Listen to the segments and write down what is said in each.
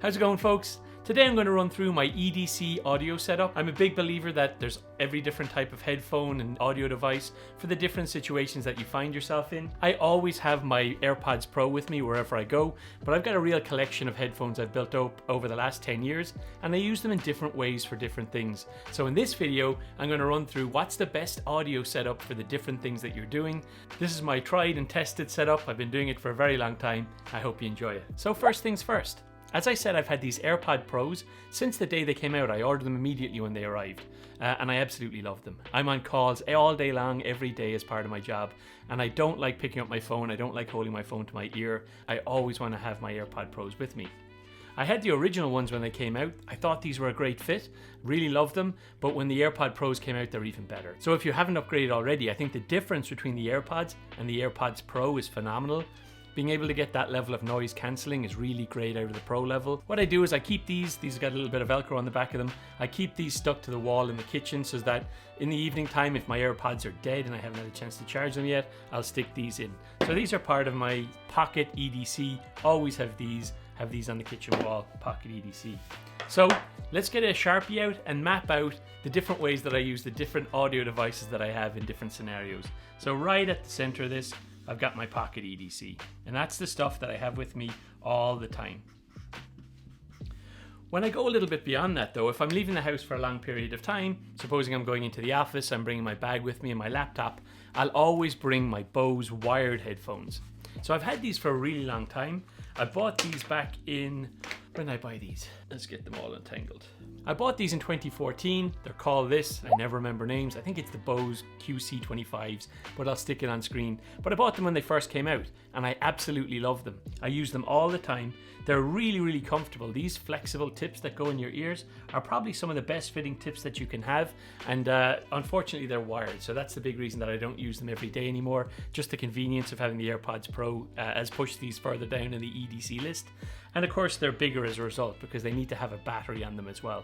How's it going, folks? Today I'm going to run through my EDC audio setup. I'm a big believer that there's every different type of headphone and audio device for the different situations that you find yourself in. I always have my AirPods Pro with me wherever I go, but I've got a real collection of headphones I've built up over the last 10 years, and I use them in different ways for different things. So in this video, I'm going to run through what's the best audio setup for the different things that you're doing. This is my tried and tested setup. I've been doing it for a very long time. I hope you enjoy it. So first things first. As I said, I've had these AirPod Pros since the day they came out. I ordered them immediately when they arrived, and I absolutely love them. I'm on calls all day long, every day as part of my job, and I don't like picking up my phone. I don't like holding my phone to my ear. I always want to have my AirPod Pros with me. I had the original ones when they came out. I thought these were a great fit, really loved them, but when the AirPod Pros came out, they're even better. So if you haven't upgraded already, I think the difference between the AirPods and the AirPods Pro is phenomenal. Being able to get that level of noise cancelling is really great out of the Pro level. What I do is I keep these have got a little bit of Velcro on the back of them. I keep these stuck to the wall in the kitchen so that in the evening time, if my AirPods are dead and I haven't had a chance to charge them yet, I'll stick these in. So these are part of my pocket EDC. Always have these on the kitchen wall, pocket EDC. So let's get a Sharpie out and map out the different ways that I use the different audio devices that I have in different scenarios. So right at the center of this, I've got my pocket EDC, and that's the stuff that I have with me all the time. When I go a little bit beyond that though, if I'm leaving the house for a long period of time, supposing I'm going into the office, I'm bringing my bag with me and my laptop, I'll always bring my Bose wired headphones. So I've had these for a really long time. I bought these back in, when did I buy these? Let's get them all untangled. I bought these in 2014. They're called this. I never remember names. I think it's the Bose QC35s, but I'll stick it on screen. But I bought them when they first came out, and I absolutely love them. I use them all the time. They're really, really comfortable. These flexible tips that go in your ears are probably some of the best fitting tips that you can have. And unfortunately, they're wired. So that's the big reason that I don't use them every day anymore. Just the convenience of having the AirPods Pro has pushed these further down in the EDC list. And of course, they're bigger as a result because they need to have a battery on them as well.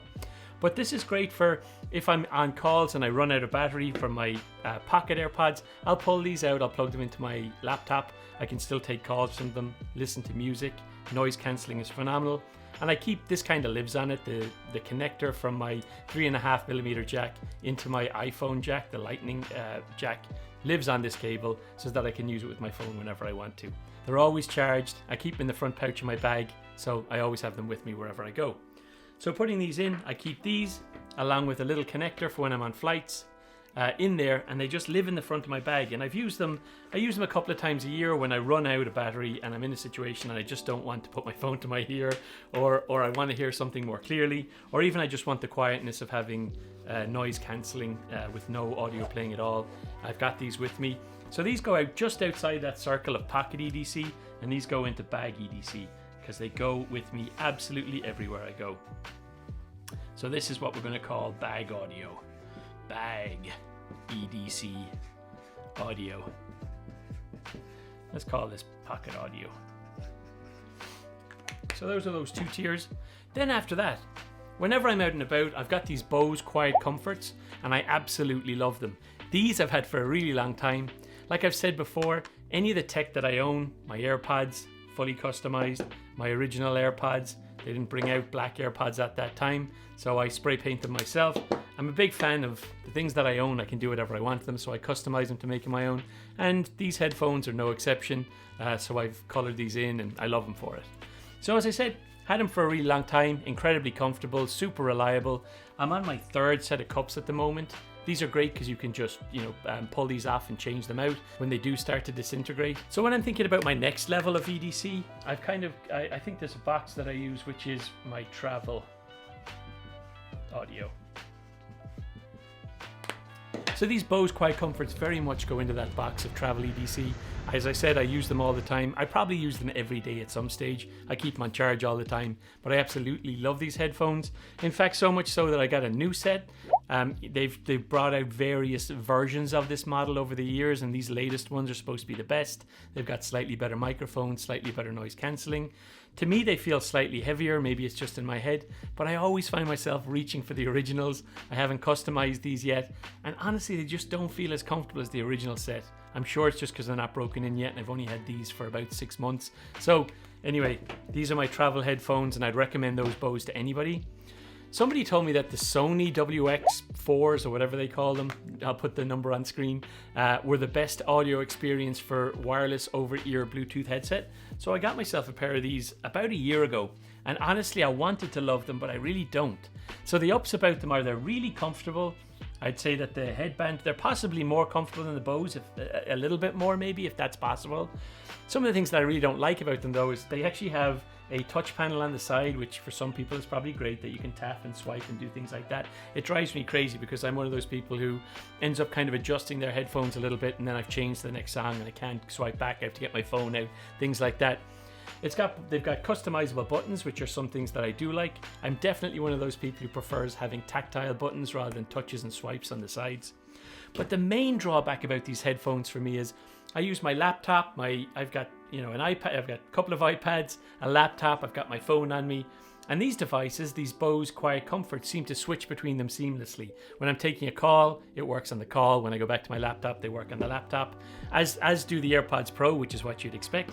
But this is great for if I'm on calls and I run out of battery from my pocket AirPods. I'll pull these out, I'll plug them into my laptop. I can still take calls from them, listen to music. Noise cancelling is phenomenal. And I keep, this kind of lives on it, the connector from my 3.5mm jack into my iPhone jack, the lightning jack, lives on this cable so that I can use it with my phone whenever I want to. They're always charged. I keep them in the front pouch of my bag, so I always have them with me wherever I go. So putting these in, I keep these along with a little connector for when I'm on flights in there, and they just live in the front of my bag. And I use them a couple of times a year when I run out of battery and I'm in a situation and I just don't want to put my phone to my ear, or I want to hear something more clearly, or even I just want the quietness of having noise cancelling with no audio playing at all. I've got these with me. So these go out just outside that circle of pocket EDC, and these go into bag EDC because they go with me absolutely everywhere I go. So this is what we're going to call bag audio. Bag EDC audio. Let's call this pocket audio. So those are those two tiers. Then after that, whenever I'm out and about, I've got these Bose Quiet Comforts, and I absolutely love them. These I've had for a really long time. Like I've said before, any of the tech that I own, my AirPods, fully customized, my original AirPods, they didn't bring out black AirPods at that time, so I spray paint them myself. I'm a big fan of the things that I own. I can do whatever I want to them, so I customize them to make them my own. And these headphones are no exception, so I've colored these in and I love them for it. So as I said, had them for a really long time, incredibly comfortable, super reliable. I'm on my third set of cups at the moment. These are great because you can just, pull these off and change them out when they do start to disintegrate. So when I'm thinking about my next level of EDC, I think there's a box that I use, which is my travel audio. So these Bose Quiet Comforts very much go into that box of travel EDC. As I said, I use them all the time. I probably use them every day at some stage. I keep them on charge all the time, but I absolutely love these headphones. In fact, so much so that I got a new set. They've brought out various versions of this model over the years, and these latest ones are supposed to be the best. They've got slightly better microphones, slightly better noise cancelling. To me, they feel slightly heavier. Maybe it's just in my head, but I always find myself reaching for the originals. I haven't customized these yet, and honestly, they just don't feel as comfortable as the original set. I'm sure it's just because they're not broken in yet, and I've only had these for about 6 months. So Anyway, these are my travel headphones, and I'd recommend those Bose to anybody. Somebody told me that the Sony WH-4s, or whatever they call them, I'll put the number on screen, were the best audio experience for wireless over-ear Bluetooth headset. So I got myself a pair of these about a year ago, and honestly I wanted to love them, but I really don't. So the ups about them are they're really comfortable. I'd say that the headband, they're possibly more comfortable than the Bose, if, a little bit more maybe, if that's possible. Some of the things that I really don't like about them though is they actually have a touch panel on the side, which for some people is probably great, that you can tap and swipe and do things like that. It drives me crazy because I'm one of those people who ends up kind of adjusting their headphones a little bit, and then I've changed the next song and I can't swipe back. I have to get my phone out, things like that. They've got customizable buttons, which are some things that I do like. I'm definitely one of those people who prefers having tactile buttons rather than touches and swipes on the sides. But the main drawback about these headphones for me is I use my laptop, I've got an iPad, I've got a couple of iPads, a laptop, I've got my phone on me, and these devices, these Bose Quiet Comfort, seem to switch between them seamlessly. When I'm taking a call, it works on the call. When I go back to my laptop, they work on the laptop, as do the AirPods Pro, which is what you'd expect.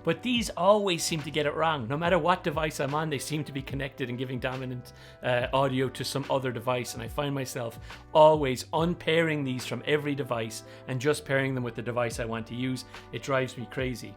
But these always seem to get it wrong. No matter what device I'm on, they seem to be connected and giving dominant audio to some other device. And I find myself always unpairing these from every device and just pairing them with the device I want to use. It drives me crazy.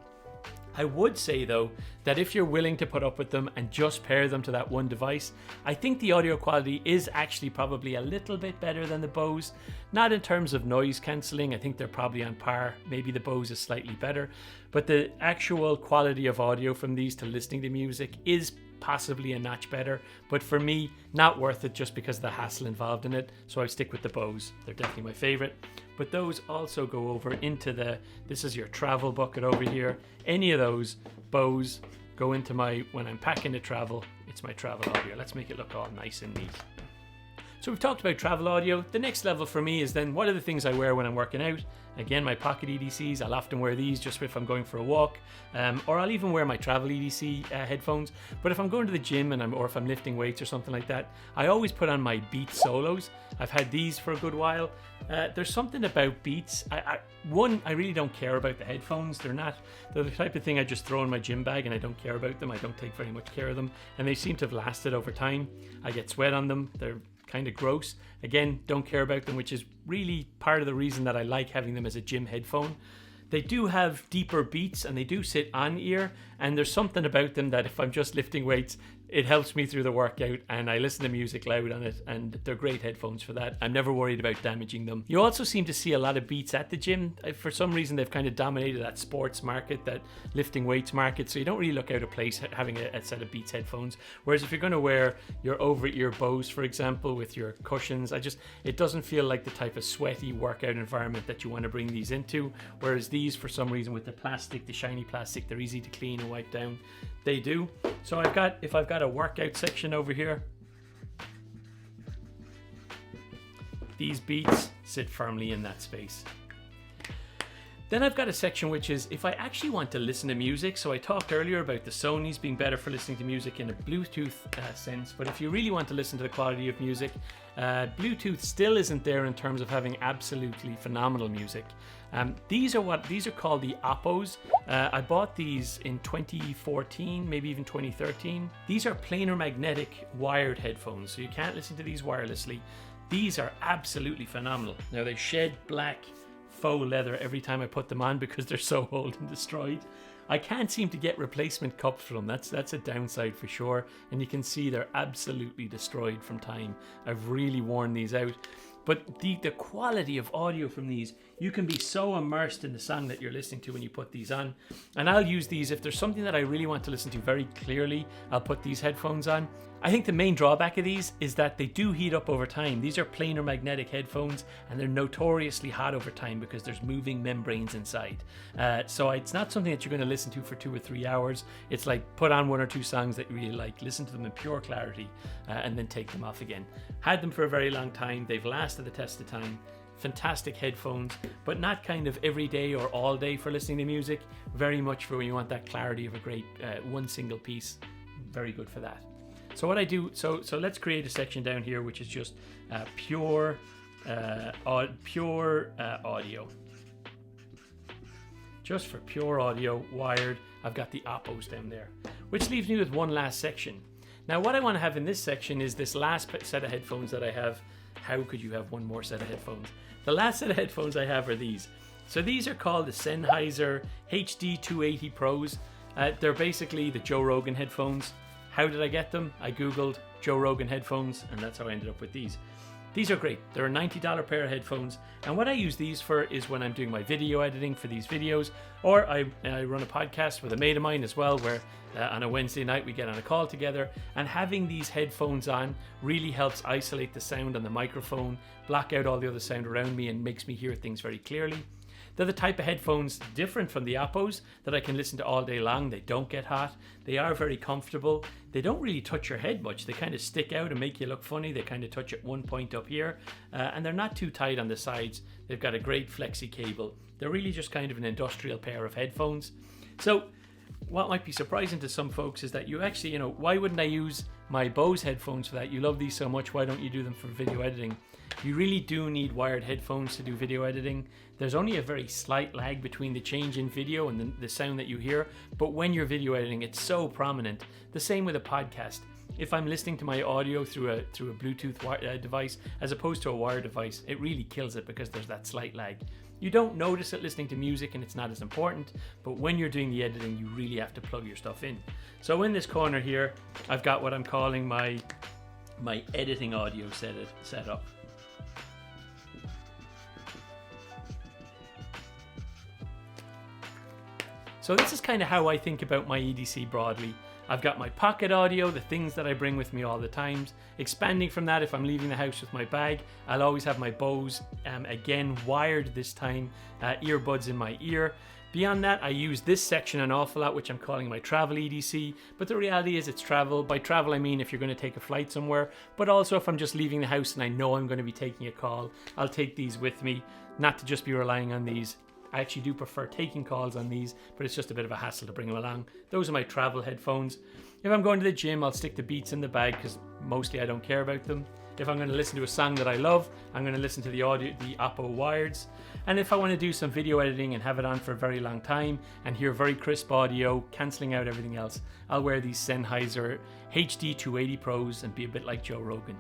I would say though that if you're willing to put up with them and just pair them to that one device, I think the audio quality is actually probably a little bit better than the Bose. Not in terms of noise cancelling, I think they're probably on par. Maybe the Bose is slightly better, but the actual quality of audio from these to listening to music is possibly a notch better. But for me, not worth it just because of the hassle involved in it. So I stick with the Bose. They're definitely my favorite. But those also go over into this is your travel bucket over here. Any of those Bose go into when I'm packing to travel, it's my travel audio. Let's make it look all nice and neat. So we've talked about travel audio. The next level for me is then what are the things I wear when I'm working out? Again, my pocket EDCs, I'll often wear these just if I'm going for a walk, or I'll even wear my travel EDC headphones. But if I'm going to the gym or if I'm lifting weights or something like that, I always put on my Beats Solos. I've had these for a good while. There's something about Beats. I really don't care about the headphones. They're the type of thing I just throw in my gym bag and I don't care about them. I don't take very much care of them, and they seem to have lasted over time. I get sweat on them. They're kind of gross. Again, don't care about them, which is really part of the reason that I like having them as a gym headphone. They do have deeper beats and they do sit on ear, and there's something about them that if I'm just lifting weights, it helps me through the workout, and I listen to music loud on it, and they're great headphones for that. I'm never worried about damaging them. You also seem to see a lot of Beats at the gym. For some reason, they've kind of dominated that sports market, that lifting weights market, so you don't really look out of place having a set of Beats headphones. Whereas if you're going to wear your over-ear Bose, for example, with your cushions, it doesn't feel like the type of sweaty workout environment that you want to bring these into. Whereas these, for some reason, with the plastic, the shiny plastic, they're easy to clean and wipe down. They do. So if I've got a workout section over here, these Beats sit firmly in that space. Then I've got a section which is if I actually want to listen to music. So I talked earlier about the Sonys being better for listening to music in a Bluetooth sense, but if you really want to listen to the quality of music, Bluetooth still isn't there in terms of having absolutely phenomenal music. These are called the Oppos. I bought these in 2014, maybe even 2013. These are planar magnetic wired headphones, so you can't listen to these wirelessly. These are absolutely phenomenal. Now they shed black faux leather every time I put them on because they're so old and destroyed. I can't seem to get replacement cups for them. That's a downside for sure. And you can see they're absolutely destroyed from time. I've really worn these out. But the quality of audio from these, you can be so immersed in the song that you're listening to when you put these on. And I'll use these if there's something that I really want to listen to very clearly. I'll put these headphones on. I think the main drawback of these is that they do heat up over time. These are planar magnetic headphones, and they're notoriously hot over time because there's moving membranes inside. So it's not something that you're going to listen to for 2 or 3 hours. It's like put on 1 or 2 songs that you really like, listen to them in pure clarity, and then take them off again. Had them for a very long time. They've lasted the test of time. Fantastic headphones, but not kind of every day or all day for listening to music. Very much for when you want that clarity of a great one single piece. Very good for that. So what I do, so let's create a section down here which is just pure audio. Just for pure audio, wired. I've got the Oppos down there. Which leaves me with one last section. Now what I want to have in this section is this last set of headphones that I have. How could you have one more set of headphones? The last set of headphones I have are these. So these are called the Sennheiser HD280 Pros. They're basically the Joe Rogan headphones. How did I get them? I googled Joe Rogan headphones and that's how I ended up with these. These are great. They're a $90 pair of headphones, and what I use these for is when I'm doing my video editing for these videos, or I run a podcast with a mate of mine as well, where on a Wednesday night we get on a call together, and having these headphones on really helps isolate the sound on the microphone, block out all the other sound around me, and makes me hear things very clearly. They're the type of headphones different from the Oppos that I can listen to all day long. They don't get hot. They are very comfortable. They don't really touch your head much. They kind of stick out and make you look funny. They kind of touch at one point up here, and they're not too tight on the sides. They've got a great flexi cable. They're really just kind of an industrial pair of headphones. So what might be surprising to some folks is that you actually, why wouldn't I use my Bose headphones for that? You love these so much, why don't you do them for video editing? You really do need wired headphones to do video editing. There's only a very slight lag between the change in video and the sound that you hear, but when you're video editing, it's so prominent. The same with a podcast. If I'm listening to my audio through a Bluetooth device as opposed to a wired device, it really kills it because there's that slight lag. You don't notice it listening to music and it's not as important, but when you're doing the editing, you really have to plug your stuff in. So in this corner here, I've got what I'm calling my editing audio set up. So this is kind of how I think about my EDC broadly. I've got my pocket audio, the things that I bring with me all the time. Expanding from that, if I'm leaving the house with my bag, I'll always have my Bose, again wired this time, earbuds in my ear. Beyond that, I use this section an awful lot, which I'm calling my travel EDC, but the reality is it's travel. By travel, I mean if you're going to take a flight somewhere, but also if I'm just leaving the house and I know I'm going to be taking a call, I'll take these with me, not to just be relying on these. I actually do prefer taking calls on these, but it's just a bit of a hassle to bring them along. Those are my travel headphones. If I'm going to the gym, I'll stick the Beats in the bag because mostly I don't care about them. If I'm going to listen to a song that I love, I'm going to listen to the Oppo wireds. And if I want to do some video editing and have it on for a very long time and hear very crisp audio, cancelling out everything else, I'll wear these Sennheiser HD280 Pros and be a bit like Joe Rogan.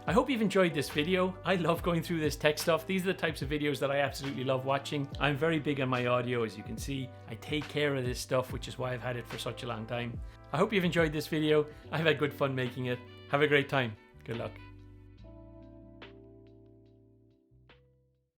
I hope you've enjoyed this video. I love going through this tech stuff. These are the types of videos that I absolutely love watching. I'm very big on my audio, as you can see. I take care of this stuff, which is why I've had it for such a long time. I hope you've enjoyed this video. I've had good fun making it. Have a great time. Good luck.